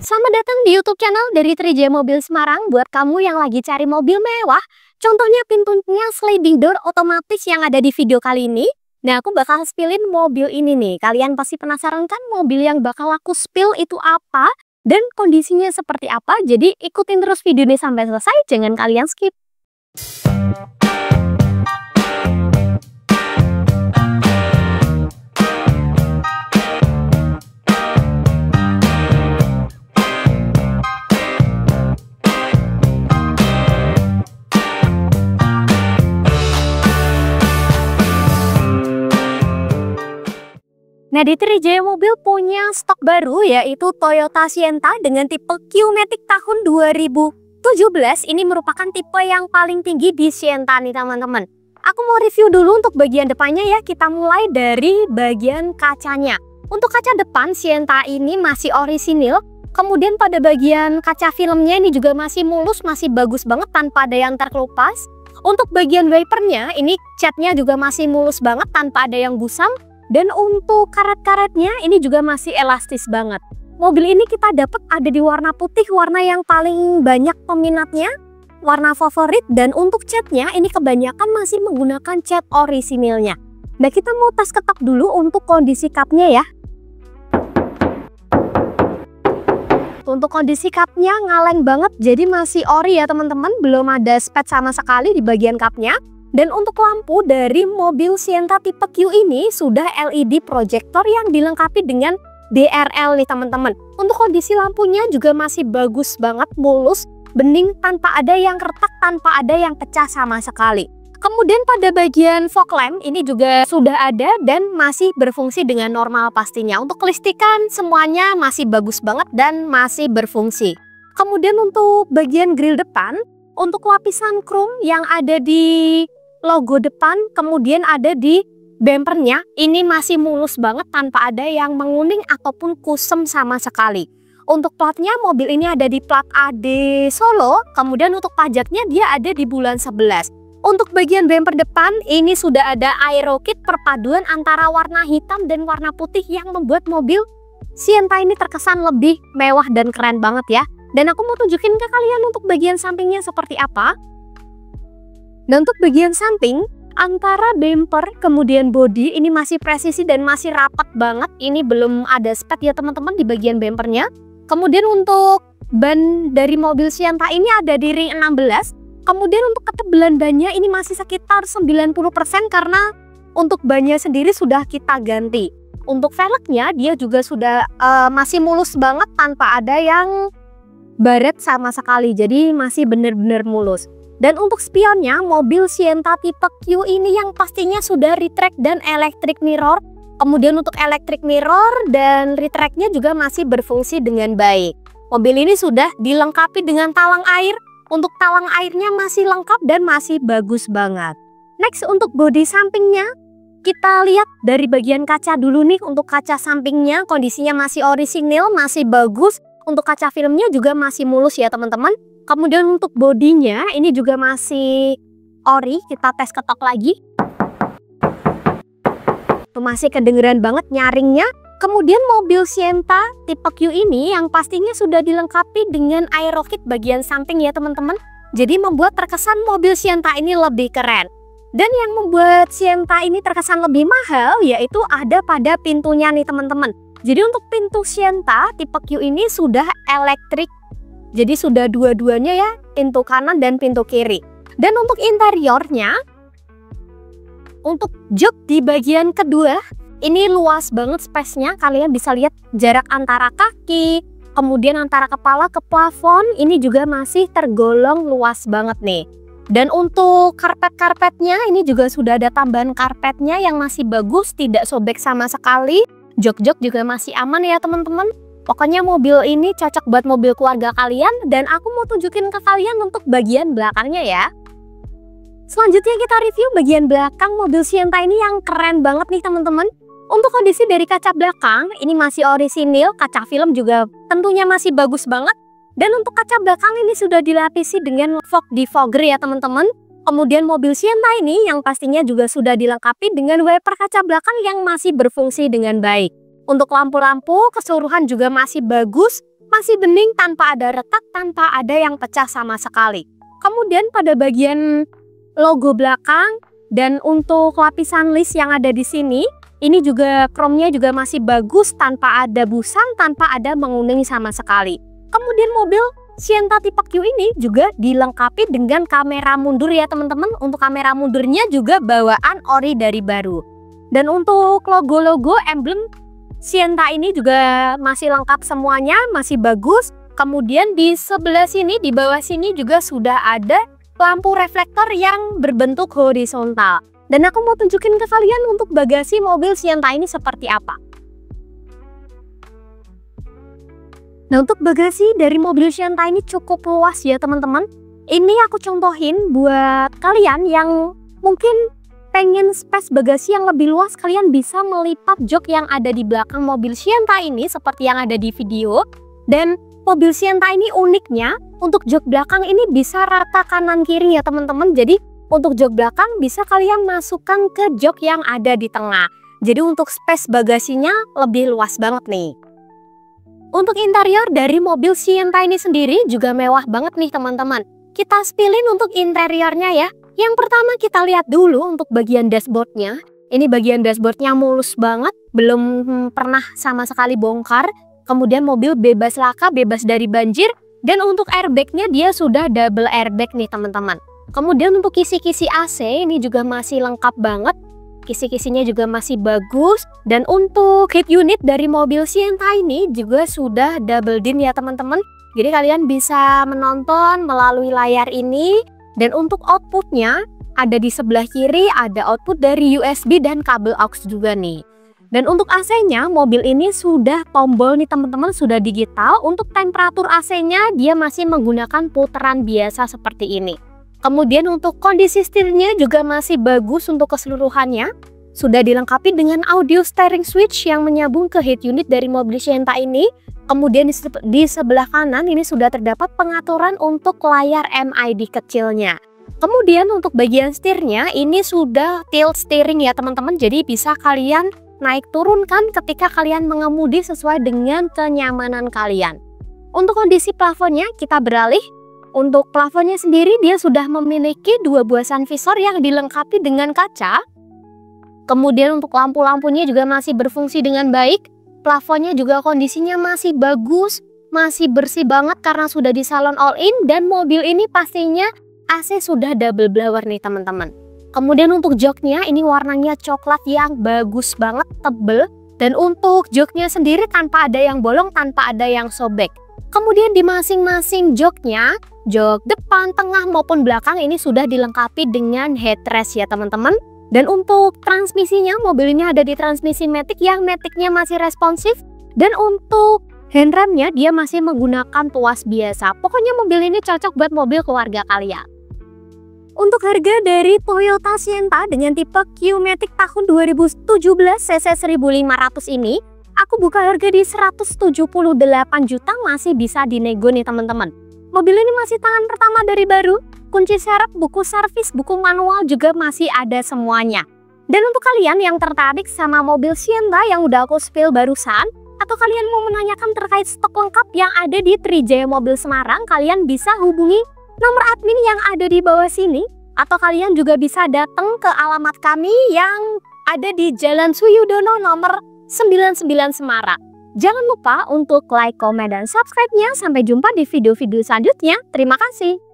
Selamat datang di YouTube channel dari Trijaya Mobil Semarang. Buat kamu yang lagi cari mobil mewah, contohnya pintunya sliding door otomatis yang ada di video kali ini. Nah, aku bakal spillin mobil ini nih. Kalian pasti penasaran kan mobil yang bakal aku spill itu apa dan kondisinya seperti apa. Jadi ikutin terus video ini sampai selesai, jangan kalian skip. Nah, di Trijaya Mobil punya stok baru yaitu Toyota Sienta dengan tipe Q-Matic tahun 2017. Ini merupakan tipe yang paling tinggi di Sienta nih teman-teman. Aku mau review dulu untuk bagian depannya ya. Kita mulai dari bagian kacanya. Untuk kaca depan Sienta ini masih orisinil. Kemudian pada bagian kaca filmnya ini juga masih mulus, masih bagus banget tanpa ada yang terkelupas. Untuk bagian wipernya ini catnya juga masih mulus banget tanpa ada yang gusam. Dan untuk karet-karetnya ini juga masih elastis banget. Mobil ini kita dapat ada di warna putih, warna yang paling banyak peminatnya, warna favorit. Dan untuk catnya ini kebanyakan masih menggunakan cat orisinilnya. Nah, kita mau tes ketok dulu untuk kondisi cupnya ya. Untuk kondisi cupnya ngaleng banget, jadi masih ori ya teman-teman, belum ada spet sama sekali di bagian cupnya. Dan untuk lampu dari mobil Sienta tipe Q ini sudah LED projector yang dilengkapi dengan DRL nih teman-teman. Untuk kondisi lampunya juga masih bagus banget, mulus, bening, tanpa ada yang retak, tanpa ada yang pecah sama sekali. Kemudian pada bagian fog lamp ini juga sudah ada dan masih berfungsi dengan normal pastinya. Untuk kelistrikan semuanya masih bagus banget dan masih berfungsi. Kemudian untuk bagian grill depan, untuk lapisan chrome yang ada di logo depan, kemudian ada di bumpernya, ini masih mulus banget tanpa ada yang menguning ataupun kusem sama sekali. Untuk platnya mobil ini ada di plat AD Solo, kemudian untuk pajaknya dia ada di bulan 11. Untuk bagian bumper depan ini sudah ada aero kit perpaduan antara warna hitam dan warna putih yang membuat mobil Sienta ini terkesan lebih mewah dan keren banget ya. Dan aku mau tunjukin ke kalian untuk bagian sampingnya seperti apa. Nah, untuk bagian samping antara bumper kemudian bodi ini masih presisi dan masih rapat banget. Ini belum ada spek ya teman-teman di bagian bumpernya. Kemudian untuk ban dari mobil Sienta ini ada di ring 16. Kemudian untuk ketebalan bannya ini masih sekitar 90% karena untuk bannya sendiri sudah kita ganti. Untuk velgnya dia juga sudah masih mulus banget tanpa ada yang baret sama sekali. Jadi masih benar-benar mulus. Dan untuk spionnya, mobil Sienta tipe Q ini yang pastinya sudah retract dan electric mirror. Kemudian untuk electric mirror dan retractnya juga masih berfungsi dengan baik. Mobil ini sudah dilengkapi dengan talang air. Untuk talang airnya masih lengkap dan masih bagus banget. Next, untuk bodi sampingnya, kita lihat dari bagian kaca dulu nih. Untuk kaca sampingnya kondisinya masih orisinil, masih bagus. Untuk kaca filmnya juga masih mulus ya teman-teman. Kemudian untuk bodinya ini juga masih ori, kita tes ketok lagi. Tuh masih kedengeran banget nyaringnya. Kemudian mobil Sienta tipe Q ini yang pastinya sudah dilengkapi dengan aero kit bagian samping ya teman-teman. Jadi membuat terkesan mobil Sienta ini lebih keren. Dan yang membuat Sienta ini terkesan lebih mahal yaitu ada pada pintunya nih teman-teman. Jadi untuk pintu Sienta tipe Q ini sudah elektrik. Jadi sudah dua-duanya ya, pintu kanan dan pintu kiri. Dan untuk interiornya, untuk jok di bagian kedua, ini luas banget space-nya. Kalian bisa lihat jarak antara kaki, kemudian antara kepala ke plafon, ini juga masih tergolong luas banget nih. Dan untuk karpet-karpetnya, ini juga sudah ada tambahan karpetnya yang masih bagus, tidak sobek sama sekali. Jok-jok juga masih aman ya teman-teman. Pokoknya mobil ini cocok buat mobil keluarga kalian dan aku mau tunjukin ke kalian untuk bagian belakangnya ya. Selanjutnya kita review bagian belakang mobil Sienta ini yang keren banget nih teman-teman. Untuk kondisi dari kaca belakang ini masih orisinil, kaca film juga tentunya masih bagus banget. Dan untuk kaca belakang ini sudah dilapisi dengan fog defogger ya teman-teman. Kemudian mobil Sienta ini yang pastinya juga sudah dilengkapi dengan wiper kaca belakang yang masih berfungsi dengan baik. Untuk lampu-lampu keseluruhan juga masih bagus, Masih bening tanpa ada retak, tanpa ada yang pecah sama sekali. Kemudian pada bagian logo belakang dan untuk lapisan list yang ada di sini, ini juga chrome-nya juga masih bagus tanpa ada busan, tanpa ada menguning sama sekali. Kemudian mobil Sienta tipe Q ini juga dilengkapi dengan kamera mundur ya teman-teman. Untuk kamera mundurnya juga bawaan ori dari baru. Dan untuk logo-logo emblem Sienta ini juga masih lengkap semuanya, masih bagus. Kemudian di sebelah sini, di bawah sini juga sudah ada lampu reflektor yang berbentuk horizontal. Dan aku mau tunjukin ke kalian untuk bagasi mobil Sienta ini seperti apa. Nah, untuk bagasi dari mobil Sienta ini cukup luas ya teman-teman. Ini aku contohin buat kalian yang mungkin pengen space bagasi yang lebih luas, kalian bisa melipat jok yang ada di belakang mobil Sienta ini seperti yang ada di video. Dan mobil Sienta ini uniknya untuk jok belakang ini bisa rata kanan kiri ya teman-teman. Jadi untuk jok belakang bisa kalian masukkan ke jok yang ada di tengah. Jadi untuk space bagasinya lebih luas banget nih. Untuk interior dari mobil Sienta ini sendiri juga mewah banget nih teman-teman. Kita spillin untuk interiornya ya. Yang pertama kita lihat dulu untuk bagian dashboardnya. Ini bagian dashboardnya mulus banget, belum pernah sama sekali bongkar. Kemudian mobil bebas laka, bebas dari banjir. Dan untuk airbagnya dia sudah double airbag nih teman-teman. Kemudian untuk kisi-kisi AC ini juga masih lengkap banget. Kisi-kisinya juga masih bagus. Dan untuk heat unit dari mobil Sienta ini juga sudah double din ya teman-teman. Jadi kalian bisa menonton melalui layar ini. Dan untuk outputnya ada di sebelah kiri, ada output dari USB dan kabel aux juga nih. Dan untuk AC-nya mobil ini sudah tombol nih teman-teman, sudah digital. Untuk temperatur AC-nya dia masih menggunakan putaran biasa seperti ini. Kemudian untuk kondisi setirnya juga masih bagus untuk keseluruhannya. Sudah dilengkapi dengan audio steering switch yang menyambung ke head unit dari mobil Sienta ini. Kemudian di sebelah kanan ini sudah terdapat pengaturan untuk layar MID kecilnya. Kemudian untuk bagian setirnya ini sudah tilt steering ya teman-teman. Jadi bisa kalian naik turunkan ketika kalian mengemudi sesuai dengan kenyamanan kalian. Untuk kondisi plafonnya kita beralih. Untuk plafonnya sendiri dia sudah memiliki dua buah sun visor yang dilengkapi dengan kaca. Kemudian untuk lampu-lampunya juga masih berfungsi dengan baik. Plafonnya juga kondisinya masih bagus, masih bersih banget karena sudah di salon all-in. Dan mobil ini pastinya AC sudah double blower nih teman-teman. Kemudian untuk joknya ini warnanya coklat yang bagus banget, tebel. Dan untuk joknya sendiri tanpa ada yang bolong, tanpa ada yang sobek. Kemudian di masing-masing joknya, jok depan, tengah maupun belakang ini sudah dilengkapi dengan headrest ya teman-teman. Dan untuk transmisinya, mobil ini ada di transmisi matic yang maticnya masih responsif. Dan untuk handremnya dia masih menggunakan tuas biasa. Pokoknya mobil ini cocok buat mobil keluarga kalian. Untuk harga dari Toyota Sienta dengan tipe Q-Matic tahun 2017 cc 1500 ini, aku buka harga di 178 juta, masih bisa dinego nih teman-teman. Mobil ini masih tangan pertama dari baru, kunci serep, buku servis, buku manual juga masih ada semuanya. Dan untuk kalian yang tertarik sama mobil Sienta yang udah aku spill barusan, atau kalian mau menanyakan terkait stok lengkap yang ada di Trijaya Mobil Semarang, kalian bisa hubungi nomor admin yang ada di bawah sini. Atau kalian juga bisa datang ke alamat kami yang ada di Jalan Suyudono nomor 99 Semarang. Jangan lupa untuk like, komen, dan subscribe-nya. Sampai jumpa di video-video selanjutnya. Terima kasih.